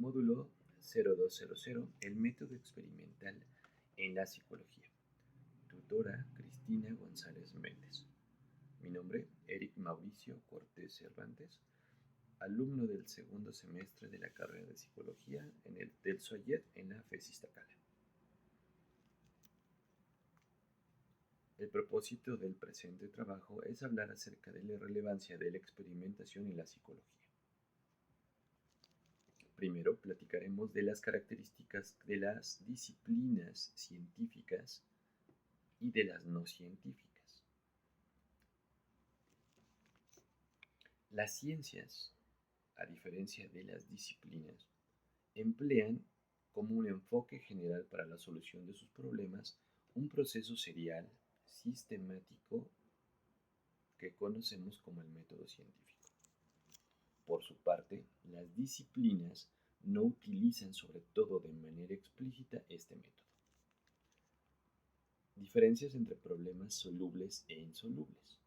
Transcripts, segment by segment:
Módulo 0200, el método experimental en la psicología. Tutora Cristina González Méndez. Mi nombre, Eric Mauricio Cortés Cervantes, alumno del segundo semestre de la carrera de psicología del SOAYED en la FES Iztacala. El propósito del presente trabajo es hablar acerca de la relevancia de la experimentación en la psicología. Primero platicaremos de las características de las disciplinas científicas y de las no científicas. Las ciencias, a diferencia de las disciplinas, emplean como un enfoque general para la solución de sus problemas un proceso serial, sistemático, que conocemos como el método científico. Por su parte, las disciplinas no utilizan sobre todo de manera explícita este método. Diferencias entre problemas solubles e insolubles.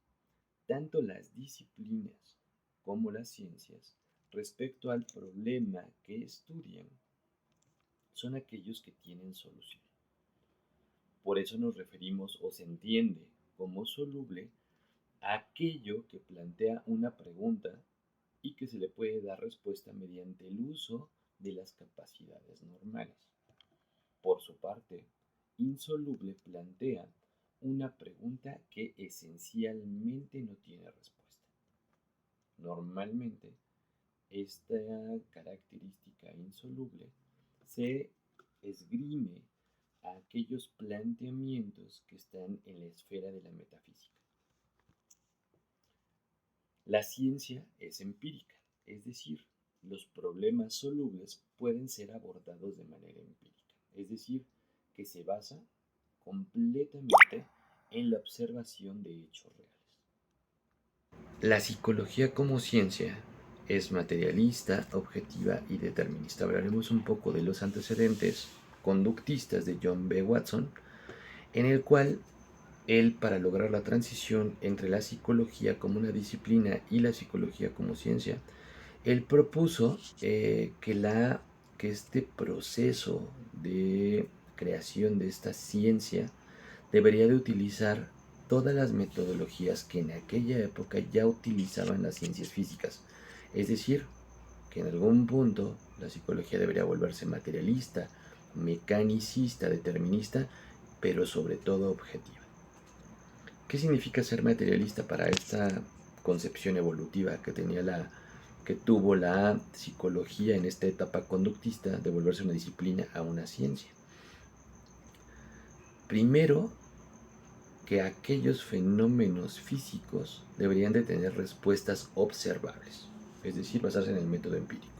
Tanto las disciplinas como las ciencias, respecto al problema que estudian, son aquellos que tienen solución. Por eso nos referimos o se entiende como soluble a aquello que plantea una pregunta y que se le puede dar respuesta mediante el uso de las capacidades normales. Por su parte, insoluble plantea una pregunta que esencialmente no tiene respuesta. Normalmente, esta característica insoluble se esgrime a aquellos planteamientos que están en la esfera de la metafísica. La ciencia es empírica, es decir, los problemas solubles pueden ser abordados de manera empírica, es decir, que se basa completamente en la observación de hechos reales. La psicología como ciencia es materialista, objetiva y determinista. Hablaremos un poco de los antecedentes conductistas de John B. Watson, en el cual él, para lograr la transición entre la psicología como una disciplina y la psicología como ciencia, él propuso que este proceso de creación de esta ciencia debería de utilizar todas las metodologías que en aquella época ya utilizaban las ciencias físicas. Es decir, que en algún punto la psicología debería volverse materialista, mecanicista, determinista, pero sobre todo objetiva. ¿Qué significa ser materialista para esta concepción evolutiva que tuvo la psicología en esta etapa conductista de volverse una disciplina a una ciencia? Primero, que aquellos fenómenos físicos deberían de tener respuestas observables, es decir, basarse en el método empírico.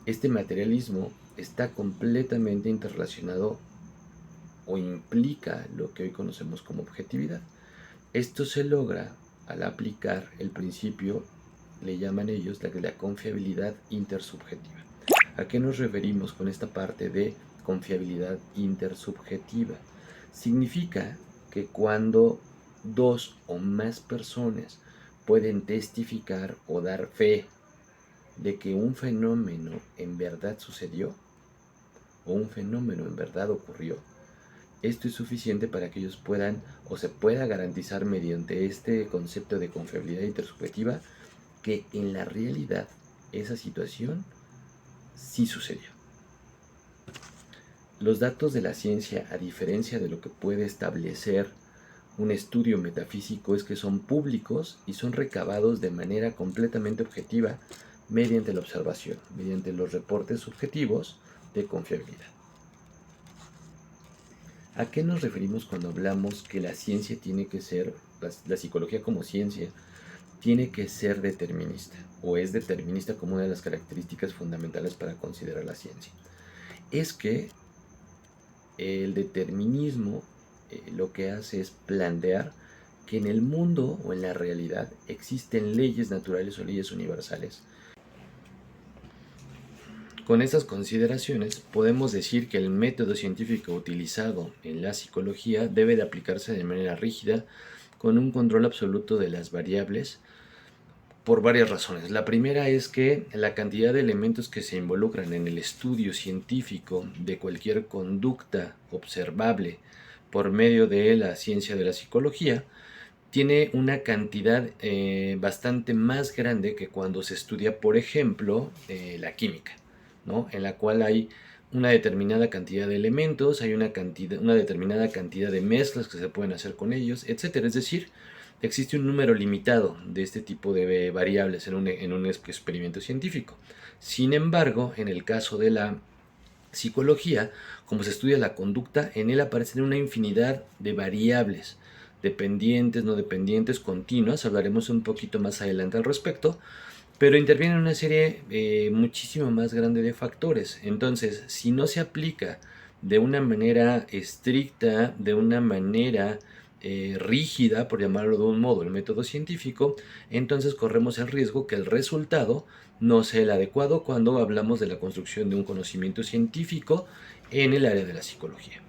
Este materialismo está completamente interrelacionado o implica lo que hoy conocemos como objetividad. Esto se logra al aplicar el principio, le llaman ellos la confiabilidad intersubjetiva. ¿A qué nos referimos con esta parte de confiabilidad intersubjetiva? Significa que cuando dos o más personas pueden testificar o dar fe de que un fenómeno en verdad sucedió o un fenómeno en verdad ocurrió, esto es suficiente para que ellos puedan o se pueda garantizar mediante este concepto de confiabilidad intersubjetiva que en la realidad esa situación sí sucedió. Los datos de la ciencia, a diferencia de lo que puede establecer un estudio metafísico, es que son públicos y son recabados de manera completamente objetiva mediante la observación, mediante los reportes subjetivos de confiabilidad. ¿A qué nos referimos cuando hablamos que la ciencia tiene que ser, la psicología como ciencia, tiene que ser determinista o es determinista como una de las características fundamentales para considerar la ciencia? Es que el determinismo lo que hace es plantear que en el mundo o en la realidad existen leyes naturales o leyes universales. Con estas consideraciones podemos decir que el método científico utilizado en la psicología debe de aplicarse de manera rígida, con un control absoluto de las variables, por varias razones. La primera es que la cantidad de elementos que se involucran en el estudio científico de cualquier conducta observable por medio de la ciencia de la psicología tiene una cantidad bastante más grande que cuando se estudia, por ejemplo, la química, ¿no? En la cual hay una determinada cantidad de elementos, hay una determinada cantidad de mezclas que se pueden hacer con ellos, etcétera. Es decir, existe un número limitado de este tipo de variables en un experimento científico. Sin embargo, en el caso de la psicología, como se estudia la conducta, en él aparecen una infinidad de variables, dependientes, no dependientes, continuas. Hablaremos un poquito más adelante al respecto, pero interviene una serie muchísimo más grande de factores. Entonces, si no se aplica de una manera estricta, de una manera rígida, por llamarlo de un modo, el método científico, entonces corremos el riesgo que el resultado no sea el adecuado cuando hablamos de la construcción de un conocimiento científico en el área de la psicología.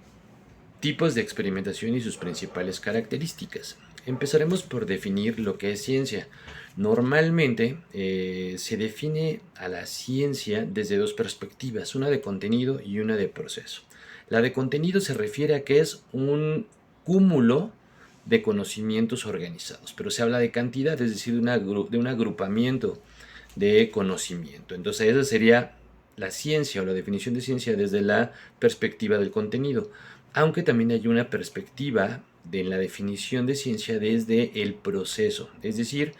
Tipos de experimentación y sus principales características. Empezaremos por definir lo que es ciencia. Normalmente se define a la ciencia desde dos perspectivas, una de contenido y una de proceso. La de contenido se refiere a que es un cúmulo de conocimientos organizados, pero se habla de cantidad, es decir, de un agrupamiento de conocimiento. Entonces esa sería la ciencia o la definición de ciencia desde la perspectiva del contenido, aunque también hay una perspectiva de la definición de ciencia desde el proceso, es decir,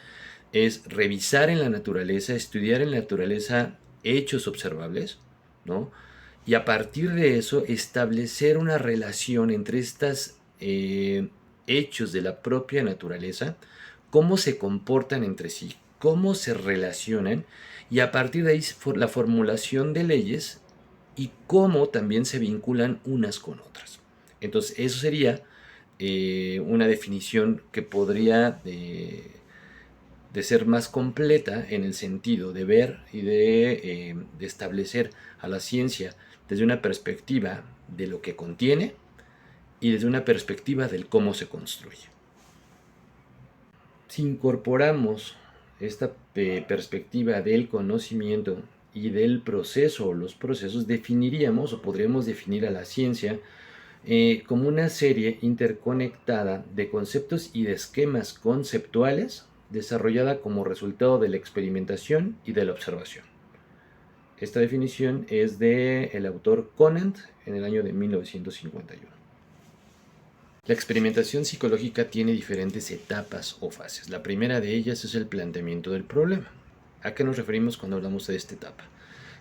es revisar en la naturaleza, estudiar en la naturaleza hechos observables, ¿no? Y a partir de eso establecer una relación entre estos hechos de la propia naturaleza, cómo se comportan entre sí, cómo se relacionan, y a partir de ahí la formulación de leyes y cómo también se vinculan unas con otras. Entonces eso sería una definición que podría de ser más completa en el sentido de ver y de establecer a la ciencia desde una perspectiva de lo que contiene y desde una perspectiva del cómo se construye. Si incorporamos esta perspectiva del conocimiento y del proceso o los procesos, definiríamos o podríamos definir a la ciencia como una serie interconectada de conceptos y de esquemas conceptuales desarrollada como resultado de la experimentación y de la observación. Esta definición es del autor Conant en el año de 1951. La experimentación psicológica tiene diferentes etapas o fases. La primera de ellas es el planteamiento del problema. ¿A qué nos referimos cuando hablamos de esta etapa?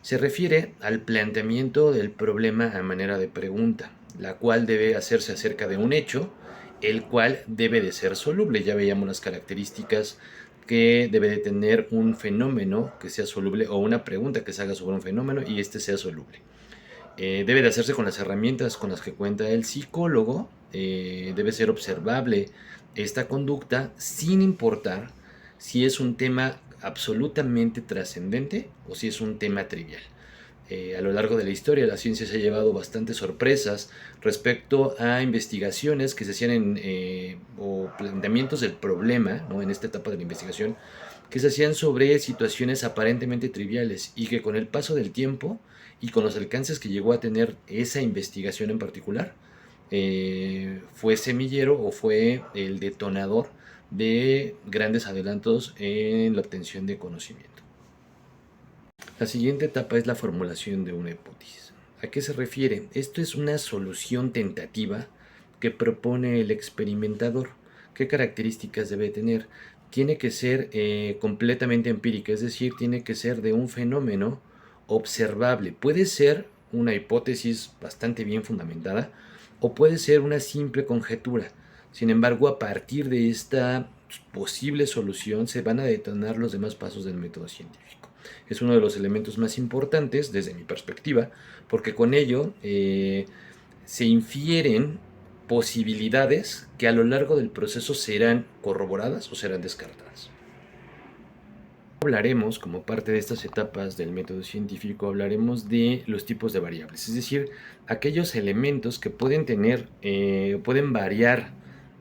Se refiere al planteamiento del problema a manera de pregunta, la cual debe hacerse acerca de un hecho, el cual debe de ser soluble. Ya veíamos las características que debe de tener un fenómeno que sea soluble o una pregunta que se haga sobre un fenómeno y este sea soluble. Debe de hacerse con las herramientas con las que cuenta el psicólogo, debe ser observable esta conducta sin importar si es un tema absolutamente trascendente o si es un tema trivial. A lo largo de la historia la ciencia se ha llevado bastantes sorpresas respecto a investigaciones que se hacían o planteamientos del problema, ¿no? En esta etapa de la investigación, que se hacían sobre situaciones aparentemente triviales y que con el paso del tiempo y con los alcances que llegó a tener esa investigación en particular, fue semillero o fue el detonador de grandes adelantos en la obtención de conocimiento. La siguiente etapa es la formulación de una hipótesis. ¿A qué se refiere? Esto es una solución tentativa que propone el experimentador. ¿Qué características debe tener? Tiene que ser completamente empírica, es decir, tiene que ser de un fenómeno observable. Puede ser una hipótesis bastante bien fundamentada o puede ser una simple conjetura. Sin embargo, a partir de esta posible solución se van a detonar los demás pasos del método científico. Es uno de los elementos más importantes desde mi perspectiva, porque con ello se infieren posibilidades que a lo largo del proceso serán corroboradas o serán descartadas. Hablaremos, como parte de estas etapas del método científico, hablaremos de los tipos de variables, es decir, aquellos elementos que pueden tener, pueden variar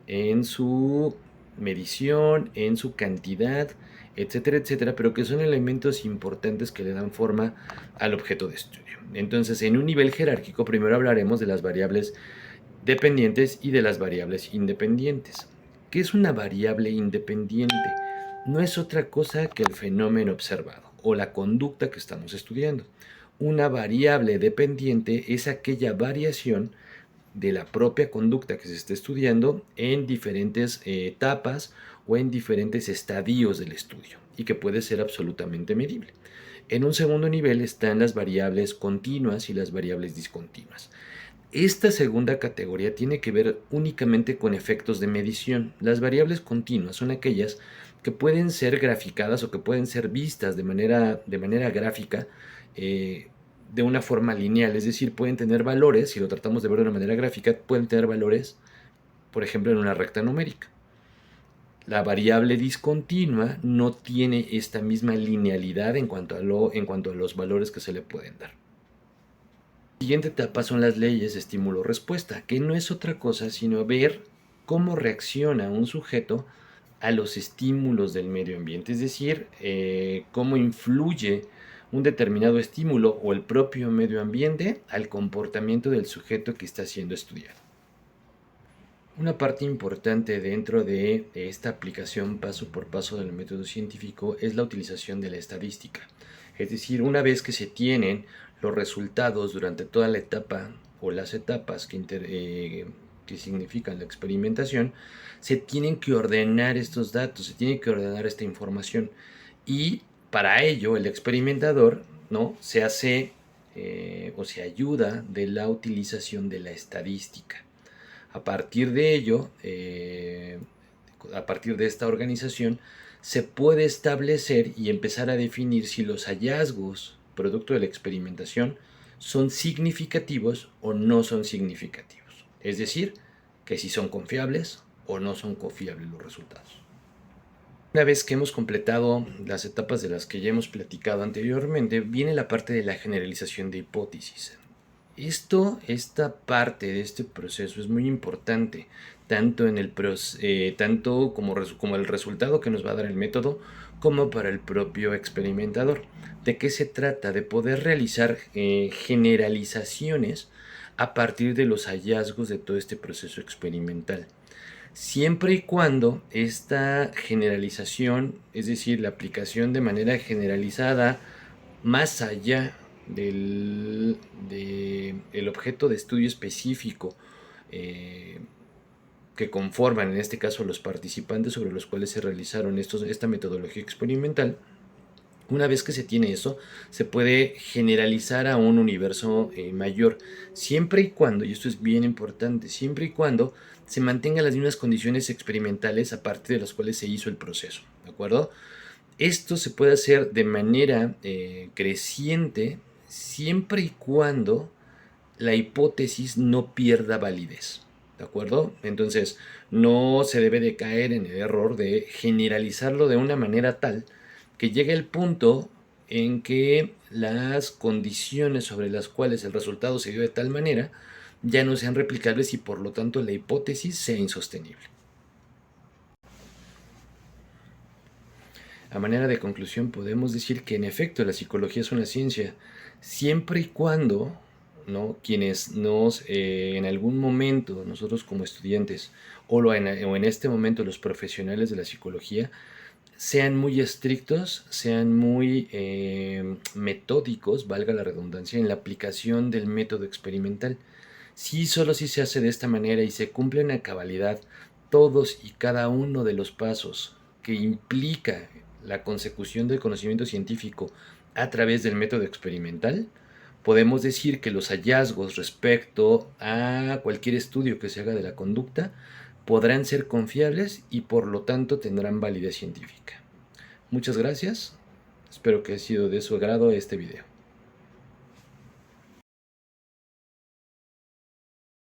en su medición, en su cantidad, etcétera, etcétera, pero que son elementos importantes que le dan forma al objeto de estudio. Entonces, en un nivel jerárquico, primero hablaremos de las variables dependientes y de las variables independientes. ¿Qué es una variable independiente? No es otra cosa que el fenómeno observado o la conducta que estamos estudiando. Una variable dependiente es aquella variación de la propia conducta que se está estudiando en diferentes etapas o en diferentes estadios del estudio y que puede ser absolutamente medible. En un segundo nivel están las variables continuas y las variables discontinuas. Esta segunda categoría tiene que ver únicamente con efectos de medición. Las variables continuas son aquellas que pueden ser graficadas o que pueden ser vistas de manera gráfica de una forma lineal, es decir, pueden tener valores, si lo tratamos de ver de una manera gráfica, pueden tener valores, por ejemplo, en una recta numérica. La variable discontinua no tiene esta misma linealidad en cuanto a los valores que se le pueden dar. La siguiente etapa son las leyes de estímulo-respuesta, que no es otra cosa sino ver cómo reacciona un sujeto a los estímulos del medio ambiente, es decir, cómo influye un determinado estímulo o el propio medio ambiente al comportamiento del sujeto que está siendo estudiado. Una parte importante dentro de esta aplicación paso por paso del método científico es la utilización de la estadística. Es decir, una vez que se tienen los resultados durante toda la etapa o las etapas que significan la experimentación, se tienen que ordenar estos datos, se tiene que ordenar esta información. Y para ello el experimentador, ¿no?, se hace o se ayuda de la utilización de la estadística. A partir de ello, a partir de esta organización, se puede establecer y empezar a definir si los hallazgos producto de la experimentación son significativos o no son significativos. Es decir, que si son confiables o no son confiables los resultados. Una vez que hemos completado las etapas de las que ya hemos platicado anteriormente, viene la parte de la generalización de hipótesis. Esta parte de este proceso es muy importante, tanto como el resultado que nos va a dar el método, como para el propio experimentador. ¿De qué se trata? De poder realizar generalizaciones a partir de los hallazgos de todo este proceso experimental. Siempre y cuando esta generalización, es decir, la aplicación de manera generalizada más allá del objeto de estudio específico que conforman en este caso los participantes sobre los cuales se realizaron esta metodología experimental, una vez que se tiene eso, se puede generalizar a un universo mayor, siempre y cuando, y esto es bien importante, siempre y cuando se mantengan las mismas condiciones experimentales a partir de las cuales se hizo el proceso, ¿de acuerdo? Esto se puede hacer de manera creciente siempre y cuando la hipótesis no pierda validez, ¿de acuerdo? Entonces, no se debe de caer en el error de generalizarlo de una manera tal que llegue el punto en que las condiciones sobre las cuales el resultado se dio de tal manera ya no sean replicables y por lo tanto la hipótesis sea insostenible. A manera de conclusión podemos decir que en efecto la psicología es una ciencia, siempre y cuando, ¿no?, quienes en algún momento, nosotros como estudiantes, o en este momento los profesionales de la psicología, sean muy estrictos, sean muy metódicos, valga la redundancia, en la aplicación del método experimental. Si solo si se hace de esta manera y se cumplen a cabalidad todos y cada uno de los pasos que implica la consecución del conocimiento científico a través del método experimental, podemos decir que los hallazgos respecto a cualquier estudio que se haga de la conducta podrán ser confiables y por lo tanto tendrán validez científica. Muchas gracias, espero que haya sido de su agrado este video.